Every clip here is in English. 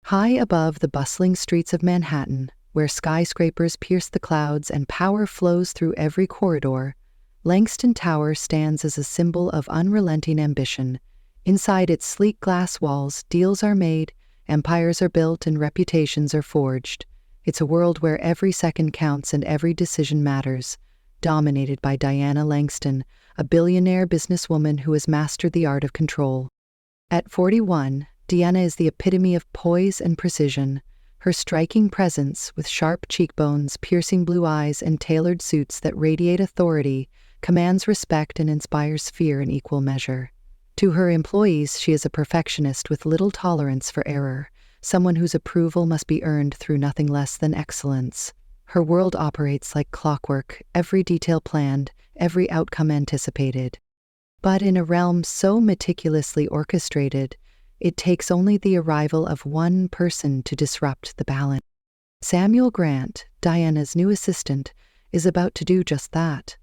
High above the bustling streets of Manhattan, where skyscrapers pierce the clouds and power flows through every corridor, Langston Tower stands as a symbol of unrelenting ambition. Inside its sleek glass walls, deals are made, empires are built, and reputations are forged. It's a world where every second counts and every decision matters, dominated by Diana Langston, a billionaire businesswoman who has mastered the art of control. At 41, Diana is the epitome of poise and precision. Her striking presence, with sharp cheekbones, piercing blue eyes, and tailored suits that radiate authority, commands respect and inspires fear in equal measure. To her employees, she is a perfectionist with little tolerance for error, someone whose approval must be earned through nothing less than excellence. Her world operates like clockwork, every detail planned, every outcome anticipated. But in a realm so meticulously orchestrated, it takes only the arrival of one person to disrupt the balance. Samuel Grant, Diana's new assistant, is about to do just that.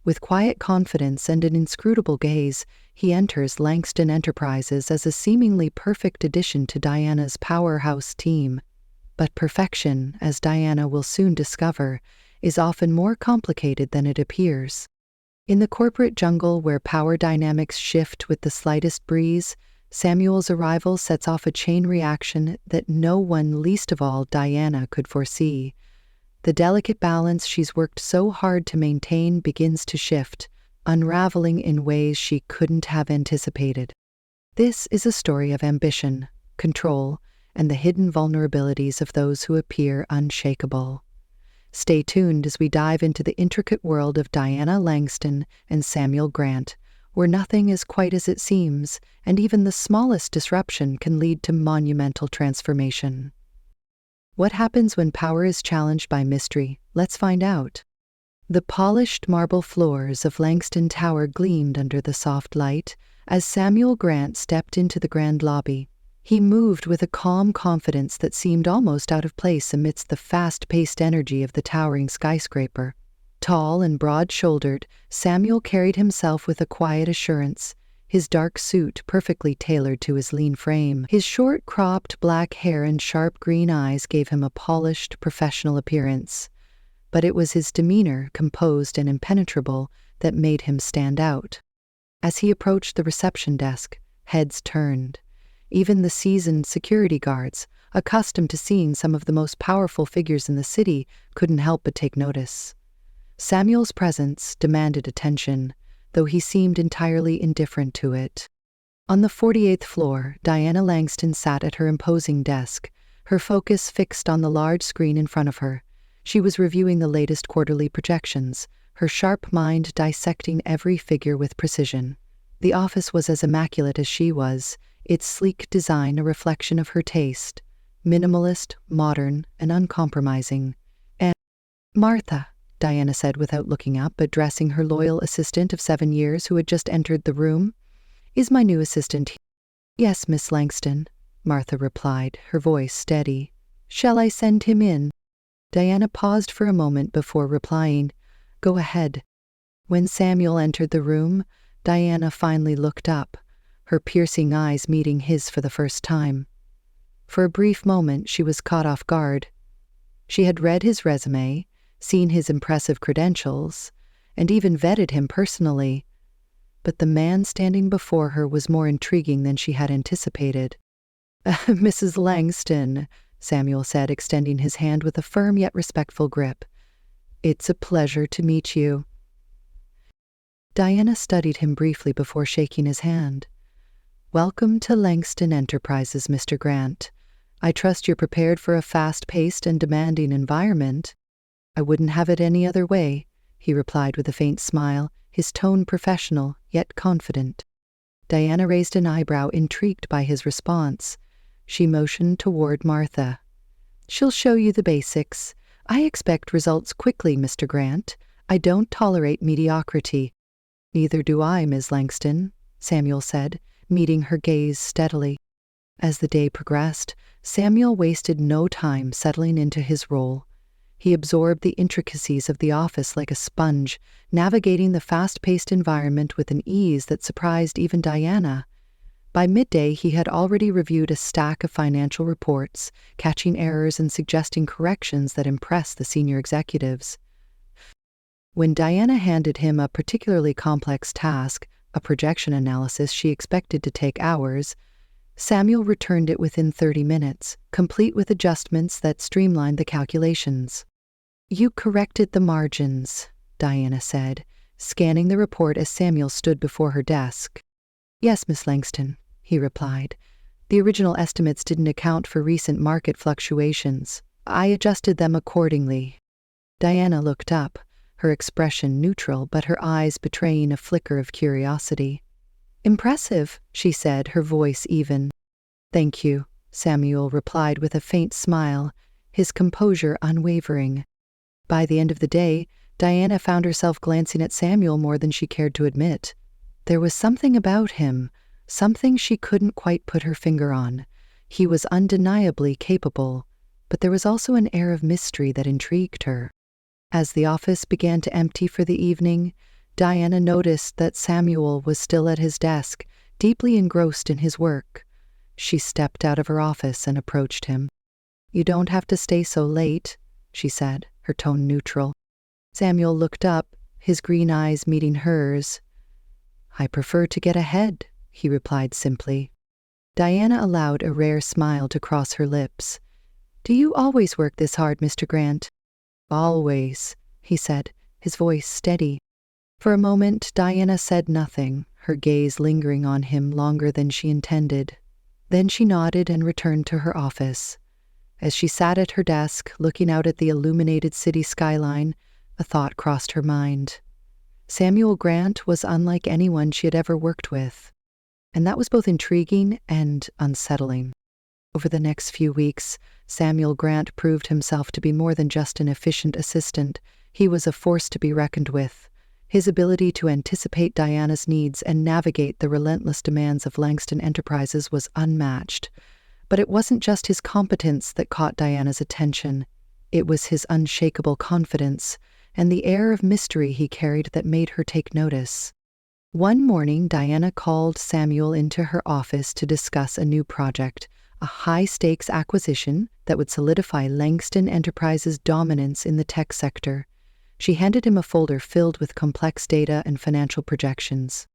With quiet confidence and an inscrutable gaze, he enters Langston Enterprises as a seemingly perfect addition to Diana's powerhouse team. But perfection, as Diana will soon discover, is often more complicated than it appears. In the corporate jungle where power dynamics shift with the slightest breeze, Samuel's arrival sets off a chain reaction that no one, least of all Diana, could foresee. The delicate balance she's worked so hard to maintain begins to shift, unraveling in ways she couldn't have anticipated. This is a story of ambition, control, and the hidden vulnerabilities of those who appear unshakable. Stay tuned as we dive into the intricate world of Diana Langston and Samuel Grant, where nothing is quite as it seems, and even the smallest disruption can lead to monumental transformation. What happens when power is challenged by mystery? Let's find out. The polished marble floors of Langston Tower gleamed under the soft light as Samuel Grant stepped into the grand lobby. He moved with a calm confidence that seemed almost out of place amidst the fast-paced energy of the towering skyscraper. Tall and broad-shouldered, Samuel carried himself with a quiet assurance, his dark suit perfectly tailored to his lean frame. His short, cropped black hair and sharp green eyes gave him a polished, professional appearance. But it was his demeanor, composed and impenetrable, that made him stand out. As he approached the reception desk, heads turned. Even the seasoned security guards, accustomed to seeing some of the most powerful figures in the city, couldn't help but take notice. Samuel's presence demanded attention, though he seemed entirely indifferent to it. On the 48th floor, Diana Langston sat at her imposing desk, her focus fixed on the large screen in front of her. She was reviewing the latest quarterly projections, her sharp mind dissecting every figure with precision. The office was as immaculate as she was, its sleek design a reflection of her taste, minimalist, modern, and uncompromising. "And Martha," Diana said without looking up, addressing her loyal assistant of 7 years who had just entered the room, "is my new assistant here?" "Yes, Miss Langston," Martha replied, her voice steady. "Shall I send him in?" Diana paused for a moment before replying, "Go ahead." When Samuel entered the room, Diana finally looked up, her piercing eyes meeting his for the first time. For a brief moment, she was caught off guard. She had read his resume, seen his impressive credentials, and even vetted him personally. But the man standing before her was more intriguing than she had anticipated. "Mrs. Langston," Samuel said, extending his hand with a firm yet respectful grip. "It's a pleasure to meet you." Diana studied him briefly before shaking his hand. "Welcome to Langston Enterprises, Mr. Grant. I trust you're prepared for a fast-paced and demanding environment." "I wouldn't have it any other way," he replied with a faint smile, his tone professional, yet confident. Diana raised an eyebrow, intrigued by his response. She motioned toward Martha. "She'll show you the basics. I expect results quickly, Mr. Grant. I don't tolerate mediocrity." "Neither do I, Ms. Langston," Samuel said, meeting her gaze steadily. As the day progressed, Samuel wasted no time settling into his role. He absorbed the intricacies of the office like a sponge, navigating the fast-paced environment with an ease that surprised even Diana. By midday, he had already reviewed a stack of financial reports, catching errors and suggesting corrections that impressed the senior executives. When Diana handed him a particularly complex task, a projection analysis she expected to take hours, Samuel returned it within 30 minutes, complete with adjustments that streamlined the calculations. "You corrected the margins," Diana said, scanning the report as Samuel stood before her desk. "Yes, Miss Langston," he replied. "The original estimates didn't account for recent market fluctuations. I adjusted them accordingly." Diana looked up, her expression neutral but her eyes betraying a flicker of curiosity. "Impressive," she said, her voice even. "Thank you," Samuel replied with a faint smile, his composure unwavering. By the end of the day, Diana found herself glancing at Samuel more than she cared to admit. There was something about him, something she couldn't quite put her finger on. He was undeniably capable, but there was also an air of mystery that intrigued her. As the office began to empty for the evening, Diana noticed that Samuel was still at his desk, deeply engrossed in his work. She stepped out of her office and approached him. "You don't have to stay so late," she said, her tone neutral. Samuel looked up, his green eyes meeting hers. "I prefer to get ahead," he replied simply. Diana allowed a rare smile to cross her lips. "Do you always work this hard, Mr. Grant?" "Always," he said, his voice steady. For a moment, Diana said nothing, her gaze lingering on him longer than she intended. Then she nodded and returned to her office. As she sat at her desk, looking out at the illuminated city skyline, a thought crossed her mind. Samuel Grant was unlike anyone she had ever worked with, and that was both intriguing and unsettling. Over the next few weeks, Samuel Grant proved himself to be more than just an efficient assistant. He was a force to be reckoned with. His ability to anticipate Diana's needs and navigate the relentless demands of Langston Enterprises was unmatched. But it wasn't just his competence that caught Diana's attention. It was his unshakable confidence and the air of mystery he carried that made her take notice. One morning, Diana called Samuel into her office to discuss a new project, a high-stakes acquisition that would solidify Langston Enterprises' dominance in the tech sector. She handed him a folder filled with complex data and financial projections.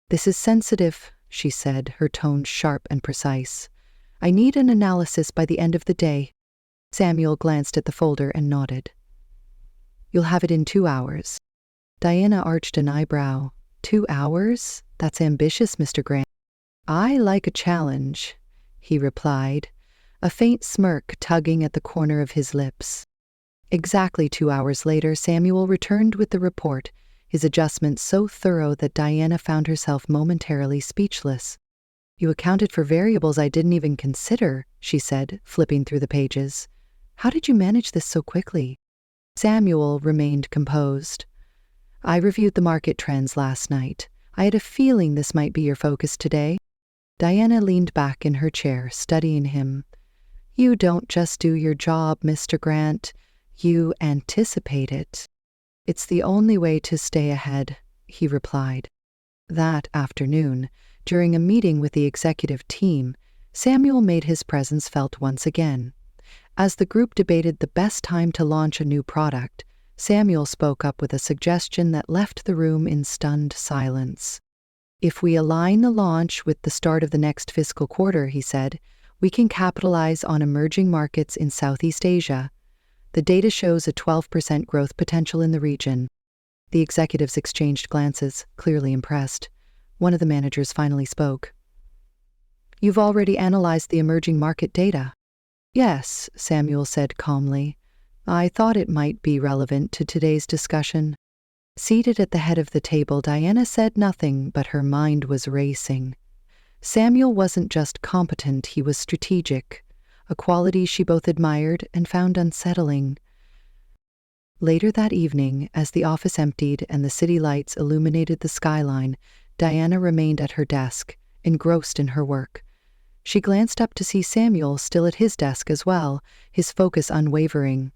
"This is sensitive," she said, her tone sharp and precise. "I need an analysis by the end of the day." Samuel glanced at the folder and nodded. "You'll have it in 2 hours." Diana arched an eyebrow. 2 hours? That's ambitious, Mr. Grant." "I like a challenge," he replied, a faint smirk tugging at the corner of his lips. Exactly 2 hours later, Samuel returned with the report, his adjustments so thorough that Diana found herself momentarily speechless. "You accounted for variables I didn't even consider," she said, flipping through the pages. "How did you manage this so quickly?" Samuel remained composed. "I reviewed the market trends last night. I had a feeling this might be your focus today." Diana leaned back in her chair, studying him. "You don't just do your job, Mr. Grant. You anticipate it." "It's the only way to stay ahead," he replied. That afternoon, during a meeting with the executive team, Samuel made his presence felt once again. As the group debated the best time to launch a new product, Samuel spoke up with a suggestion that left the room in stunned silence. "If we align the launch with the start of the next fiscal quarter," he said, "we can capitalize on emerging markets in Southeast Asia. The data shows a 12% growth potential in the region." The executives exchanged glances, clearly impressed. One of the managers finally spoke. "You've already analyzed the emerging market data?" "Yes," Samuel said calmly. "I thought it might be relevant to today's discussion." Seated at the head of the table, Diana said nothing, but her mind was racing. Samuel wasn't just competent, he was strategic, a quality she both admired and found unsettling. Later that evening, as the office emptied and the city lights illuminated the skyline, Diana remained at her desk, engrossed in her work. She glanced up to see Samuel still at his desk as well, his focus unwavering.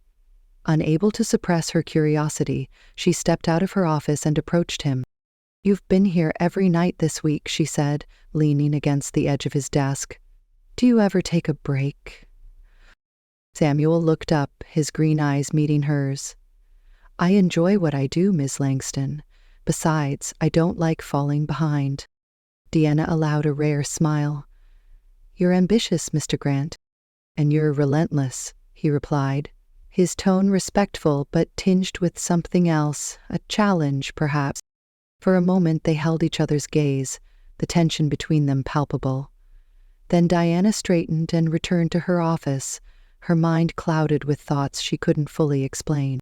Unable to suppress her curiosity, she stepped out of her office and approached him. "You've been here every night this week," she said, leaning against the edge of his desk. "Do you ever take a break?" Samuel looked up, his green eyes meeting hers. "I enjoy what I do, Miss Langston. Besides, I don't like falling behind." Deanna allowed a rare smile. "You're ambitious, Mr. Grant." "And you're relentless," he replied, his tone respectful but tinged with something else, a challenge, perhaps. For a moment they held each other's gaze, the tension between them palpable. Then Diana straightened and returned to her office, her mind clouded with thoughts she couldn't fully explain.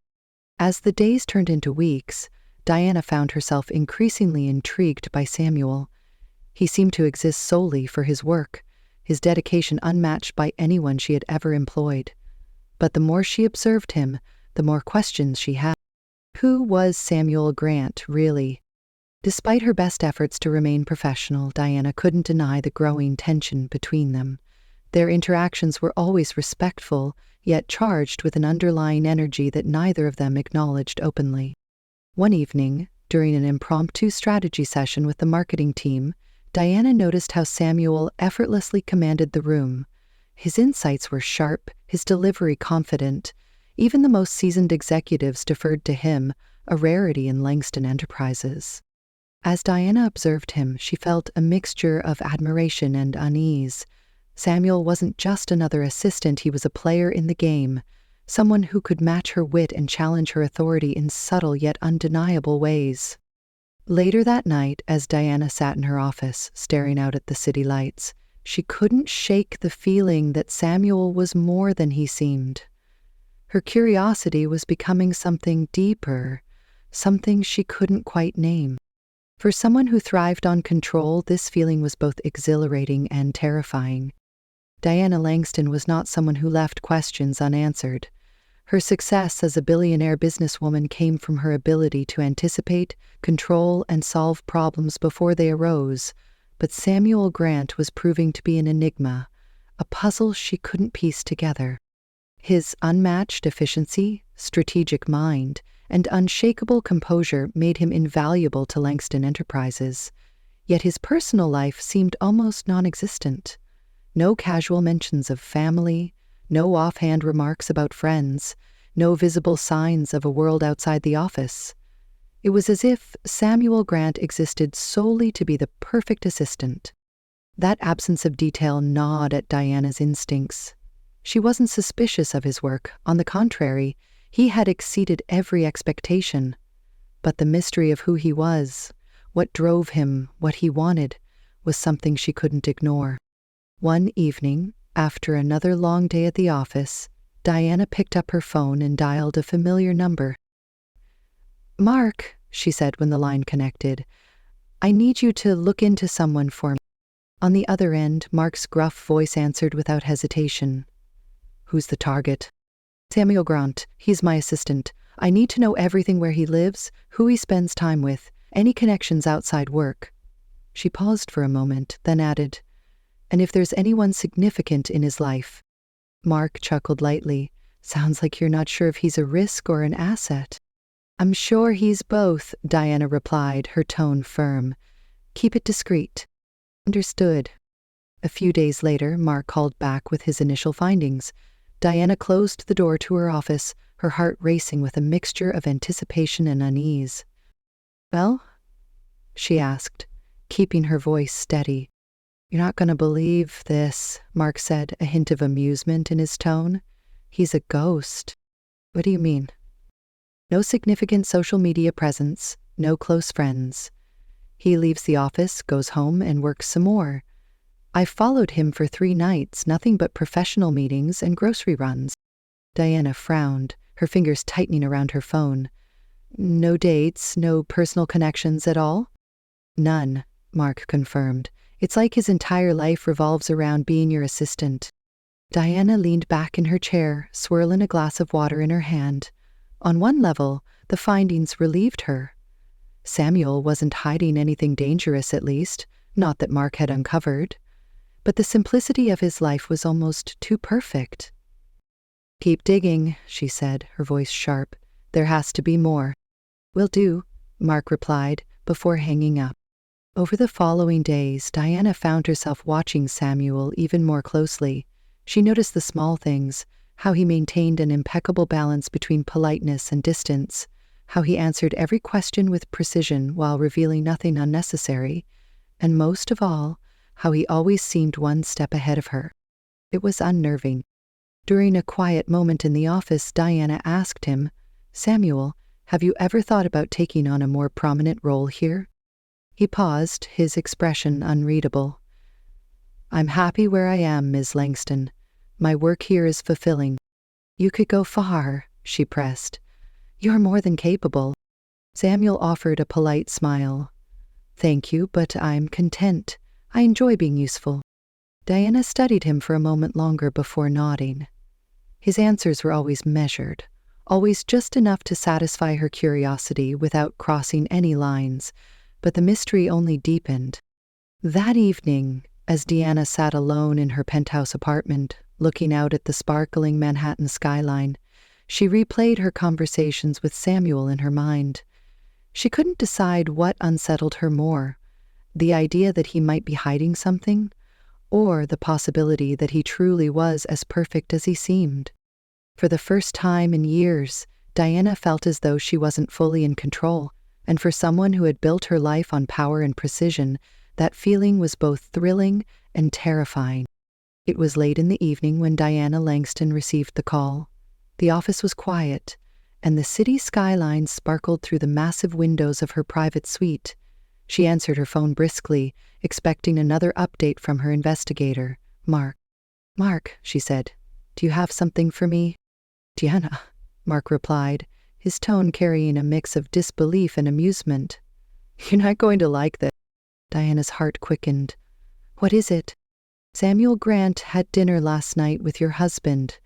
As the days turned into weeks, Diana found herself increasingly intrigued by Samuel. He seemed to exist solely for his work, his dedication unmatched by anyone she had ever employed. But the more she observed him, the more questions she had. Who was Samuel Grant, really? Despite her best efforts to remain professional, Diana couldn't deny the growing tension between them. Their interactions were always respectful, yet charged with an underlying energy that neither of them acknowledged openly. One evening, during an impromptu strategy session with the marketing team, Diana noticed how Samuel effortlessly commanded the room. His insights were sharp, his delivery confident. Even the most seasoned executives deferred to him, a rarity in Langston Enterprises. As Diana observed him, she felt a mixture of admiration and unease. Samuel wasn't just another assistant, he was a player in the game, someone who could match her wit and challenge her authority in subtle yet undeniable ways. Later that night, as Diana sat in her office, staring out at the city lights, she couldn't shake the feeling that Samuel was more than he seemed. Her curiosity was becoming something deeper, something she couldn't quite name. For someone who thrived on control, this feeling was both exhilarating and terrifying. Diana Langston was not someone who left questions unanswered. Her success as a billionaire businesswoman came from her ability to anticipate, control, and solve problems before they arose. But Samuel Grant was proving to be an enigma, a puzzle she couldn't piece together. His unmatched efficiency, strategic mind, and unshakable composure made him invaluable to Langston Enterprises. Yet his personal life seemed almost non-existent. No casual mentions of family, no offhand remarks about friends, no visible signs of a world outside the office. It was as if Samuel Grant existed solely to be the perfect assistant. That absence of detail gnawed at Diana's instincts. She wasn't suspicious of his work. On the contrary, he had exceeded every expectation. But the mystery of who he was, what drove him, what he wanted, was something she couldn't ignore. One evening, after another long day at the office, Diana picked up her phone and dialed a familiar number. "Mark," she said when the line connected, "I need you to look into someone for me." On the other end, Mark's gruff voice answered without hesitation. "Who's the target?" "Samuel Grant. He's my assistant. I need to know everything: where he lives, who he spends time with, any connections outside work." She paused for a moment, then added, "And if there's anyone significant in his life." Mark chuckled lightly. "Sounds like you're not sure if he's a risk or an asset." "I'm sure he's both," Diana replied, her tone firm. "Keep it discreet." "Understood." A few days later, Mark called back with his initial findings. Diana closed the door to her office, her heart racing with a mixture of anticipation and unease. "Well?" she asked, keeping her voice steady. "You're not going to believe this," Mark said, a hint of amusement in his tone. "He's a ghost." "What do you mean?" "No significant social media presence, no close friends. He leaves the office, goes home, and works some more. I followed him for 3 nights, nothing but professional meetings and grocery runs." Diana frowned, her fingers tightening around her phone. "No dates, no personal connections at all?" "None," Mark confirmed. "It's like his entire life revolves around being your assistant." Diana leaned back in her chair, swirling a glass of water in her hand. On one level, the findings relieved her. Samuel wasn't hiding anything dangerous, at least, not that Mark had uncovered. But the simplicity of his life was almost too perfect. "Keep digging," she said, her voice sharp. "There has to be more." "Will do," Mark replied, before hanging up. Over the following days, Diana found herself watching Samuel even more closely. She noticed the small things, how he maintained an impeccable balance between politeness and distance, how he answered every question with precision while revealing nothing unnecessary, and most of all, how he always seemed one step ahead of her. It was unnerving. During a quiet moment in the office, Diana asked him, "Samuel, have you ever thought about taking on a more prominent role here?" He paused, his expression unreadable. "I'm happy where I am, Ms. Langston. My work here is fulfilling." "You could go far," she pressed. "You're more than capable." Samuel offered a polite smile. "Thank you, but I'm content. I enjoy being useful." Diana studied him for a moment longer before nodding. His answers were always measured, always just enough to satisfy her curiosity without crossing any lines, but the mystery only deepened. That evening, as Diana sat alone in her penthouse apartment, looking out at the sparkling Manhattan skyline, she replayed her conversations with Samuel in her mind. She couldn't decide what unsettled her more, the idea that he might be hiding something, or the possibility that he truly was as perfect as he seemed. For the first time in years, Diana felt as though she wasn't fully in control, and for someone who had built her life on power and precision, that feeling was both thrilling and terrifying. It was late in the evening when Diana Langston received the call. The office was quiet, and the city skyline sparkled through the massive windows of her private suite. She answered her phone briskly, expecting another update from her investigator, Mark. "Mark," she said, "do you have something for me?" "Diana," Mark replied, his tone carrying a mix of disbelief and amusement. "You're not going to like this." Diana's heart quickened. "What is it?" "Samuel Grant had dinner last night with your husband."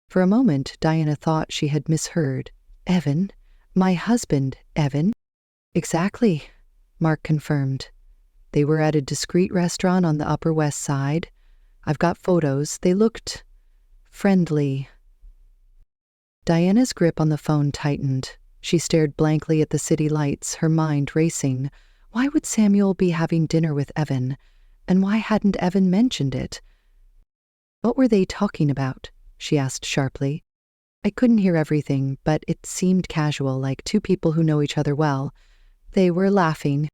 For a moment, Diana thought she had misheard. "Evan? My husband, Evan?" "Exactly," Mark confirmed. "They were at a discreet restaurant on the Upper West Side. I've got photos. They looked friendly." Diana's grip on the phone tightened. She stared blankly at the city lights, her mind racing. Why would Samuel be having dinner with Evan? And why hadn't Evan mentioned it? "What were they talking about?" she asked sharply. "I couldn't hear everything, but it seemed casual, like two people who know each other well. They were laughing."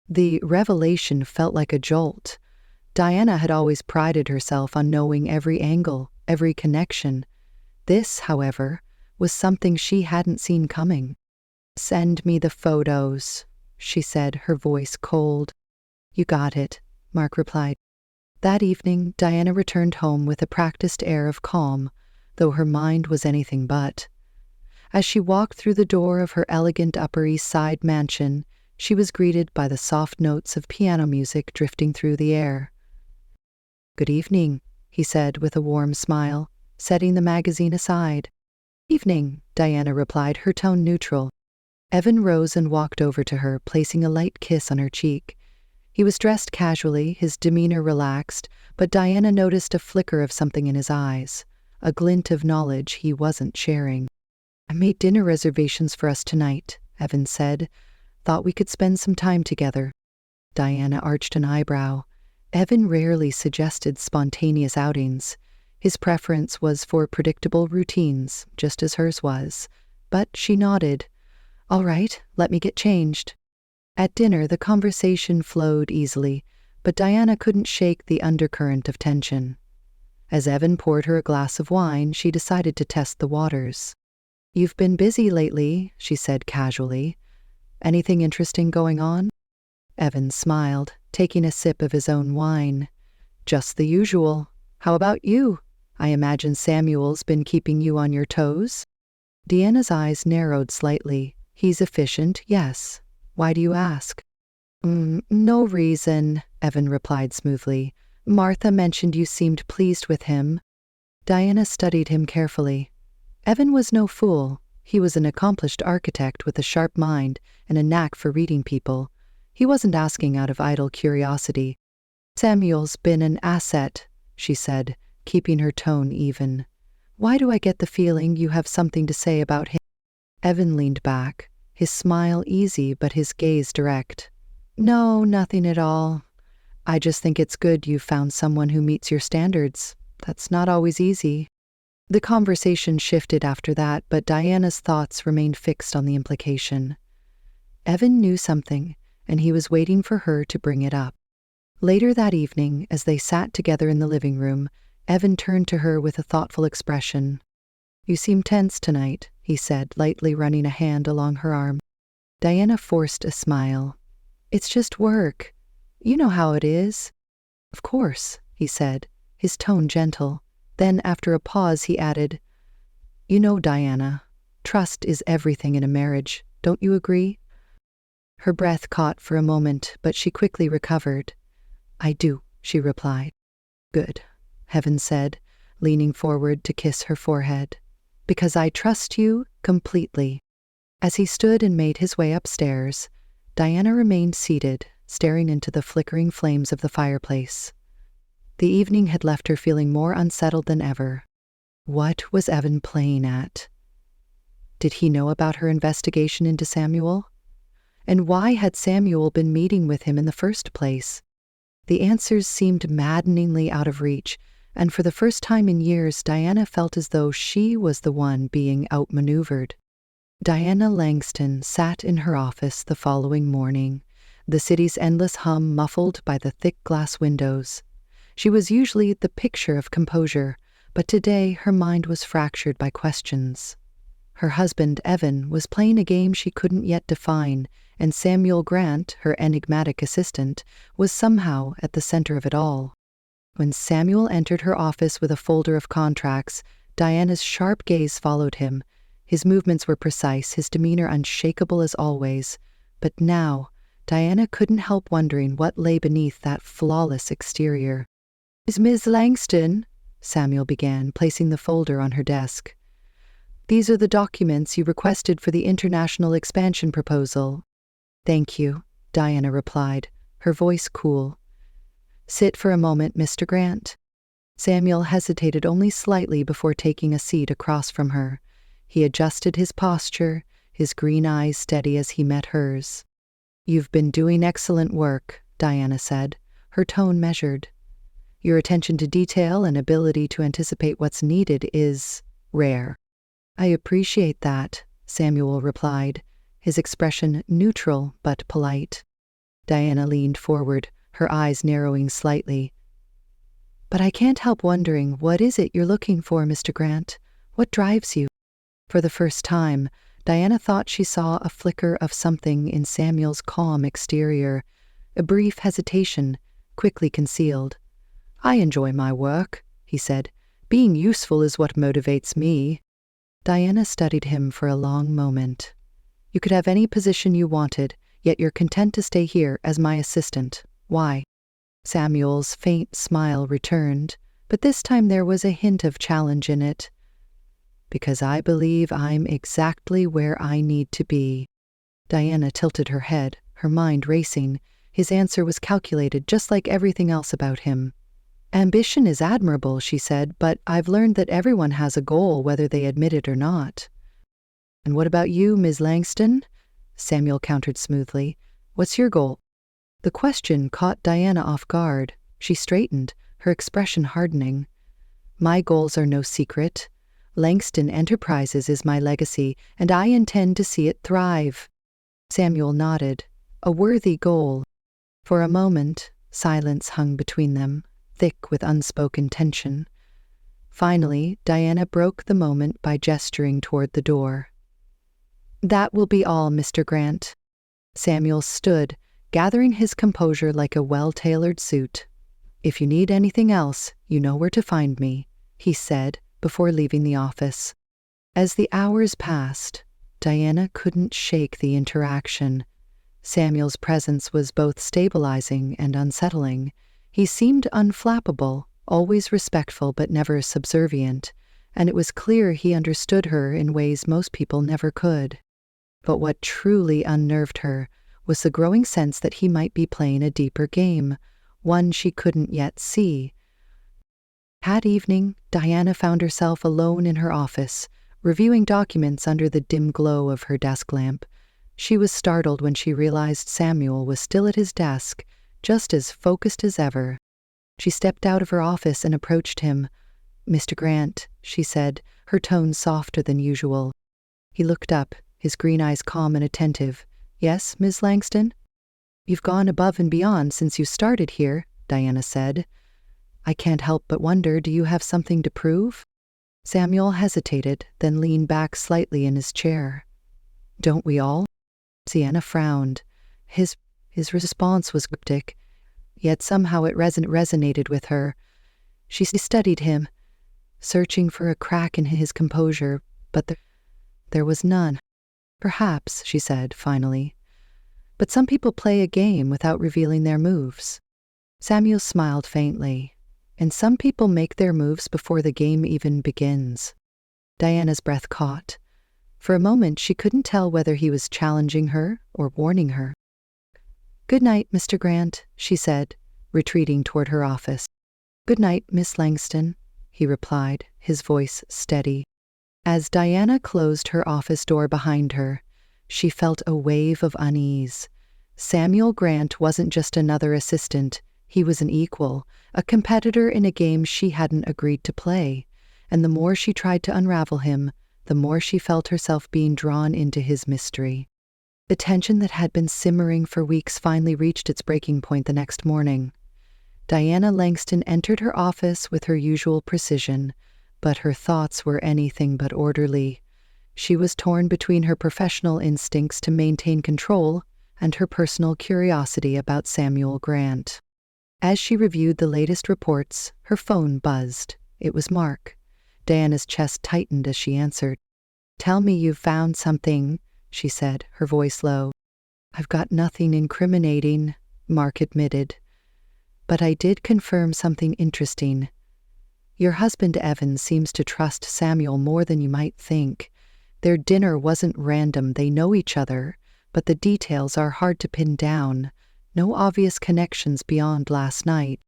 The revelation felt like a jolt. Diana had always prided herself on knowing every angle, every connection. This, however, was something she hadn't seen coming. "Send me the photos," she said, her voice cold. "You got it," Mark replied. That evening, Diana returned home with a practiced air of calm, though her mind was anything but. As she walked through the door of her elegant Upper East Side mansion, she was greeted by the soft notes of piano music drifting through the air. "Good evening," he said with a warm smile, setting the magazine aside. "Evening," Diana replied, her tone neutral. Evan rose and walked over to her, placing a light kiss on her cheek. He was dressed casually, his demeanor relaxed, but Diana noticed a flicker of something in his eyes, a glint of knowledge he wasn't sharing. "I made dinner reservations for us tonight," Evan said. "Thought we could spend some time together." Diana arched an eyebrow. Evan rarely suggested spontaneous outings. His preference was for predictable routines, just as hers was. But she nodded. "All right, let me get changed." At dinner, the conversation flowed easily, but Diana couldn't shake the undercurrent of tension. As Evan poured her a glass of wine, she decided to test the waters. "You've been busy lately," she said casually. "Anything interesting going on?" Evan smiled, taking a sip of his own wine. "Just the usual. How about you? I imagine Samuel's been keeping you on your toes?" Diana's eyes narrowed slightly. "He's efficient, yes. Why do you ask?" No reason," Evan replied smoothly. "Martha mentioned you seemed pleased with him." Diana studied him carefully. Evan was no fool. He was an accomplished architect with a sharp mind and a knack for reading people. He wasn't asking out of idle curiosity. "Samuel's been an asset," she said, keeping her tone even. "Why do I get the feeling you have something to say about him?" Evan leaned back, his smile easy but his gaze direct. "No, nothing at all. I just think it's good you've found someone who meets your standards. That's not always easy." The conversation shifted after that, but Diana's thoughts remained fixed on the implication. Evan knew something, and he was waiting for her to bring it up. Later that evening, as they sat together in the living room, Evan turned to her with a thoughtful expression. "You seem tense tonight," he said, lightly running a hand along her arm. Diana forced a smile. "It's just work. You know how it is." "Of course," he said, his tone gentle. Then, after a pause, he added, "You know, Diana, trust is everything in a marriage. Don't you agree?" Her breath caught for a moment, but she quickly recovered. "I do," she replied. "Good," Evan said, leaning forward to kiss her forehead. "Because I trust you completely." As he stood and made his way upstairs, Diana remained seated, staring into the flickering flames of the fireplace. The evening had left her feeling more unsettled than ever. What was Evan playing at? Did he know about her investigation into Samuel? And why had Samuel been meeting with him in the first place? The answers seemed maddeningly out of reach, and for the first time in years, Diana felt as though she was the one being outmaneuvered. Diana Langston sat in her office the following morning, the city's endless hum muffled by the thick glass windows. She was usually the picture of composure, but today her mind was fractured by questions. Her husband, Evan, was playing a game she couldn't yet define, and Samuel Grant, her enigmatic assistant, was somehow at the center of it all. When Samuel entered her office with a folder of contracts, Diana's sharp gaze followed him. His movements were precise, his demeanor unshakable as always. But now, Diana couldn't help wondering what lay beneath that flawless exterior. "Is Ms. Langston?" Samuel began, placing the folder on her desk. "These are the documents you requested for the international expansion proposal." "Thank you," Diana replied, her voice cool. "Sit for a moment, Mr. Grant." Samuel hesitated only slightly before taking a seat across from her. He adjusted his posture, his green eyes steady as he met hers. "You've been doing excellent work," Diana said, her tone measured. "Your attention to detail and ability to anticipate what's needed is rare." "I appreciate that," Samuel replied, his expression neutral but polite. Diana leaned forward, her eyes narrowing slightly. "But I can't help wondering, what is it you're looking for, Mr. Grant? What drives you?" For the first time, Diana thought she saw a flicker of something in Samuel's calm exterior, a brief hesitation, quickly concealed. "I enjoy my work," he said. "Being useful is what motivates me." Diana studied him for a long moment. "You could have any position you wanted, yet you're content to stay here as my assistant. Why?" Samuel's faint smile returned, but this time there was a hint of challenge in it. "Because I believe I'm exactly where I need to be." Diana tilted her head, her mind racing. His answer was calculated, just like everything else about him. "Ambition is admirable," she said, "but I've learned that everyone has a goal, whether they admit it or not." "And what about you, Ms. Langston?" Samuel countered smoothly. "What's your goal?" The question caught Diana off guard. She straightened, her expression hardening. "My goals are no secret. Langston Enterprises is my legacy, and I intend to see it thrive." Samuel nodded. A worthy goal. For a moment, silence hung between them, thick with unspoken tension. Finally, Diana broke the moment by gesturing toward the door. "That will be all, Mr. Grant." Samuel stood, gathering his composure like a well-tailored suit. "If you need anything else, you know where to find me," he said before leaving the office. As the hours passed, Diana couldn't shake the interaction. Samuel's presence was both stabilizing and unsettling. He seemed unflappable, always respectful but never subservient, and it was clear he understood her in ways most people never could. But what truly unnerved her was the growing sense that he might be playing a deeper game, one she couldn't yet see. That evening, Diana found herself alone in her office, reviewing documents under the dim glow of her desk lamp. She was startled when she realized Samuel was still at his desk, just as focused as ever. She stepped out of her office and approached him. "Mr. Grant," she said, her tone softer than usual. He looked up, his green eyes calm and attentive. "Yes, Miss Langston?" "You've gone above and beyond since you started here," Diana said. "I can't help but wonder, do you have something to prove?" Samuel hesitated, then leaned back slightly in his chair. "Don't we all?" Diana frowned. His response was cryptic, yet somehow it resonated with her. She studied him, searching for a crack in his composure, but there was none. "Perhaps," she said, finally. "But some people play a game without revealing their moves." Samuel smiled faintly. "And some people make their moves before the game even begins." Diana's breath caught. For a moment, she couldn't tell whether he was challenging her or warning her. "Good night, Mr. Grant," she said, retreating toward her office. "Good night, Miss Langston," he replied, his voice steady. As Diana closed her office door behind her, she felt a wave of unease. Samuel Grant wasn't just another assistant, he was an equal, a competitor in a game she hadn't agreed to play, and the more she tried to unravel him, the more she felt herself being drawn into his mystery. The tension that had been simmering for weeks finally reached its breaking point the next morning. Diana Langston entered her office with her usual precision, but her thoughts were anything but orderly. She was torn between her professional instincts to maintain control and her personal curiosity about Samuel Grant. As she reviewed the latest reports, her phone buzzed. It was Mark. Diana's chest tightened as she answered. "Tell me you've found something," she said, her voice low. "I've got nothing incriminating," Mark admitted. "But I did confirm something interesting. Your husband Evan seems to trust Samuel more than you might think. Their dinner wasn't random, they know each other, but the details are hard to pin down. No obvious connections beyond last night."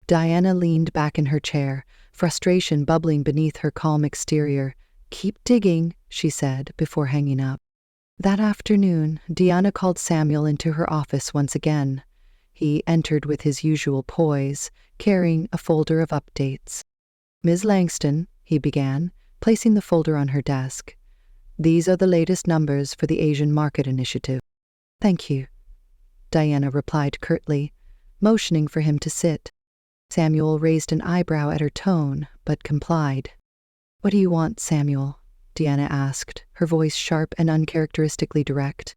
Diana leaned back in her chair, frustration bubbling beneath her calm exterior. "Keep digging," she said, before hanging up. That afternoon, Diana called Samuel into her office once again. He entered with his usual poise, carrying a folder of updates. "Ms. Langston," he began, placing the folder on her desk. "These are the latest numbers for the Asian Market Initiative." "Thank you," Diana replied curtly, motioning for him to sit. Samuel raised an eyebrow at her tone, but complied. "What do you want, Samuel?" Diana asked, her voice sharp and uncharacteristically direct.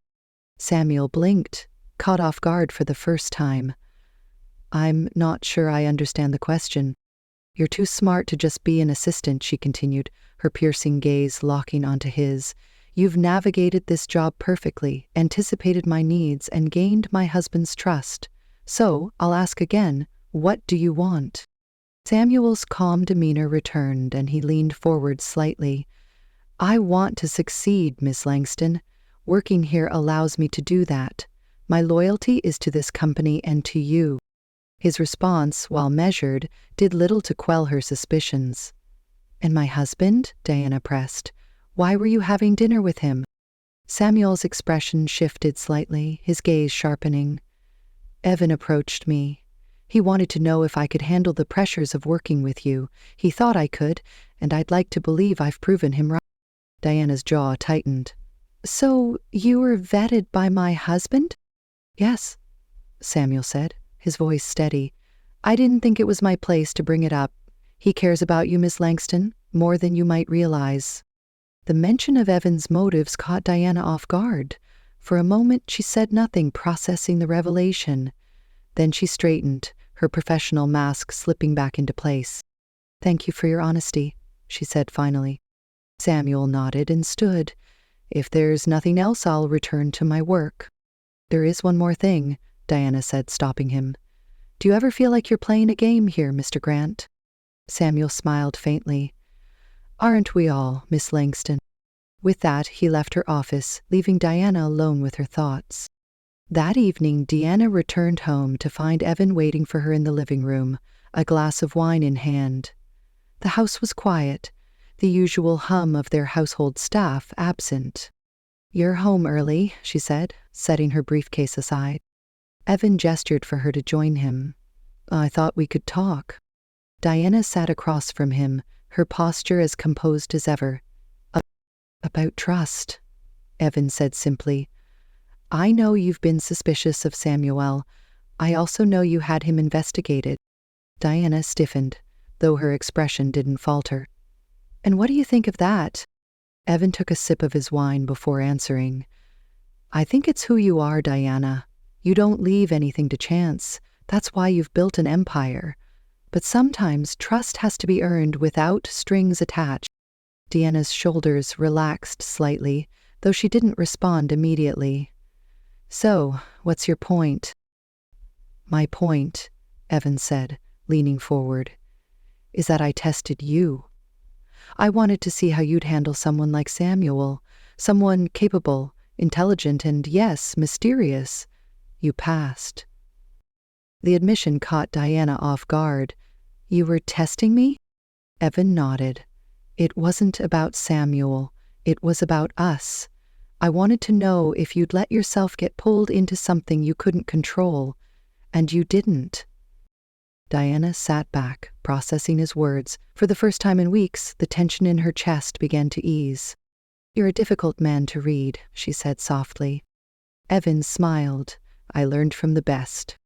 Samuel blinked, caught off guard for the first time. "I'm not sure I understand the question." "You're too smart to just be an assistant," she continued, her piercing gaze locking onto his. "You've navigated this job perfectly, anticipated my needs, and gained my husband's trust. So, I'll ask again, what do you want?" Samuel's calm demeanor returned, and he leaned forward slightly. "I want to succeed, Miss Langston. Working here allows me to do that. My loyalty is to this company and to you." His response, while measured, did little to quell her suspicions. "And my husband?" Diana pressed. "Why were you having dinner with him?" Samuel's expression shifted slightly, his gaze sharpening. "Evan approached me. He wanted to know if I could handle the pressures of working with you. He thought I could, and I'd like to believe I've proven him right." Diana's jaw tightened. "So, you were vetted by my husband?" "Yes," Samuel said, his voice steady. "I didn't think it was my place to bring it up. He cares about you, Miss Langston, more than you might realize." The mention of Evan's motives caught Diana off guard. For a moment, she said nothing, processing the revelation. Then she straightened, her professional mask slipping back into place. "Thank you for your honesty," she said finally. Samuel nodded and stood. "If there's nothing else, I'll return to my work." "There is one more thing," Diana said, stopping him. "Do you ever feel like you're playing a game here, Mr. Grant?" Samuel smiled faintly. "Aren't we all, Miss Langston?" With that, he left her office, leaving Diana alone with her thoughts. That evening, Diana returned home to find Evan waiting for her in the living room, a glass of wine in hand. The house was quiet, the usual hum of their household staff absent. "You're home early," she said, setting her briefcase aside. Evan gestured for her to join him. "I thought we could talk." Diana sat across from him, her posture as composed as ever. "About trust," Evan said simply. "I know you've been suspicious of Samuel. I also know you had him investigated." Diana stiffened, though her expression didn't falter. "And what do you think of that?" Evan took a sip of his wine before answering. "I think it's who you are, Diana. You don't leave anything to chance. That's why you've built an empire. But sometimes trust has to be earned without strings attached." Diana's shoulders relaxed slightly, though she didn't respond immediately. "So, what's your point?" "My point," Evan said, leaning forward, "is that I tested you. I wanted to see how you'd handle someone like Samuel, someone capable, intelligent, and yes, mysterious. You passed." The admission caught Diana off guard. "You were testing me?" Evan nodded. "It wasn't about Samuel. It was about us. I wanted to know if you'd let yourself get pulled into something you couldn't control, and you didn't." Diana sat back, processing his words. For the first time in weeks, the tension in her chest began to ease. "You're a difficult man to read," she said softly. Evan smiled. "I learned from the best."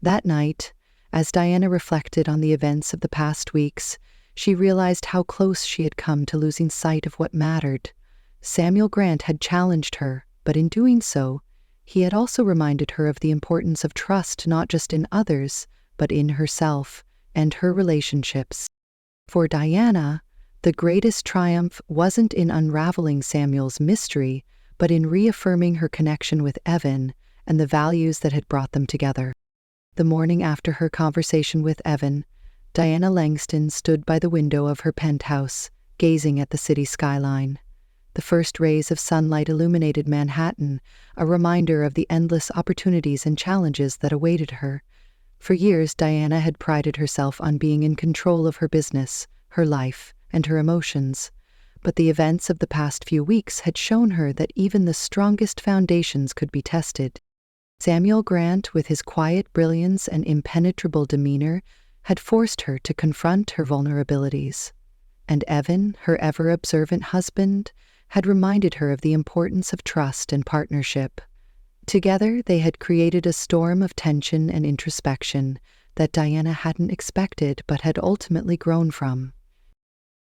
That night, as Diana reflected on the events of the past weeks, she realized how close she had come to losing sight of what mattered. Samuel Grant had challenged her, but in doing so, he had also reminded her of the importance of trust not just in others, but in herself and her relationships. For Diana, the greatest triumph wasn't in unraveling Samuel's mystery, but in reaffirming her connection with Evan and the values that had brought them together. The morning after her conversation with Evan, Diana Langston stood by the window of her penthouse, gazing at the city skyline. The first rays of sunlight illuminated Manhattan, a reminder of the endless opportunities and challenges that awaited her. For years, Diana had prided herself on being in control of her business, her life, and her emotions. But the events of the past few weeks had shown her that even the strongest foundations could be tested. Samuel Grant, with his quiet brilliance and impenetrable demeanor, had forced her to confront her vulnerabilities. And Evan, her ever-observant husband, had reminded her of the importance of trust and partnership. Together, they had created a storm of tension and introspection that Diana hadn't expected but had ultimately grown from.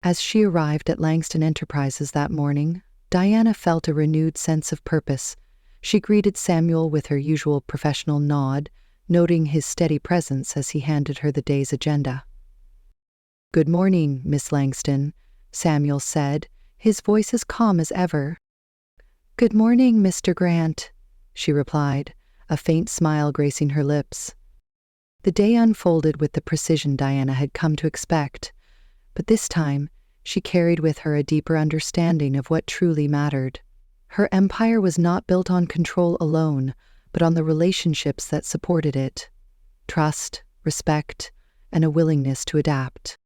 As she arrived at Langston Enterprises that morning, Diana felt a renewed sense of purpose. She greeted Samuel with her usual professional nod, noting his steady presence as he handed her the day's agenda. "Good morning, Miss Langston," Samuel said, his voice as calm as ever. "Good morning, Mr. Grant," she replied, a faint smile gracing her lips. The day unfolded with the precision Diana had come to expect, but this time she carried with her a deeper understanding of what truly mattered. Her empire was not built on control alone, but on the relationships that supported it: trust, respect, and a willingness to adapt.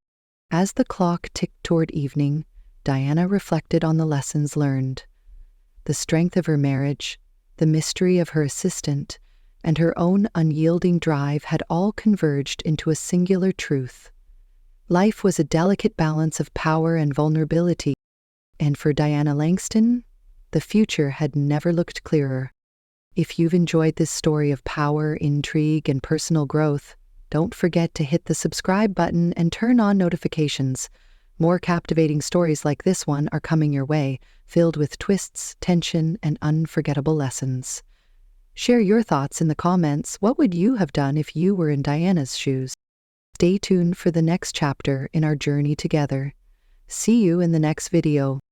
As the clock ticked toward evening, Diana reflected on the lessons learned. The strength of her marriage, the mystery of her assistant, and her own unyielding drive had all converged into a singular truth. Life was a delicate balance of power and vulnerability, and for Diana Langston, the future had never looked clearer. If you've enjoyed this story of power, intrigue, and personal growth, don't forget to hit the subscribe button and turn on notifications. More captivating stories like this one are coming your way, filled with twists, tension, and unforgettable lessons. Share your thoughts in the comments. What would you have done if you were in Diana's shoes? Stay tuned for the next chapter in our journey together. See you in the next video.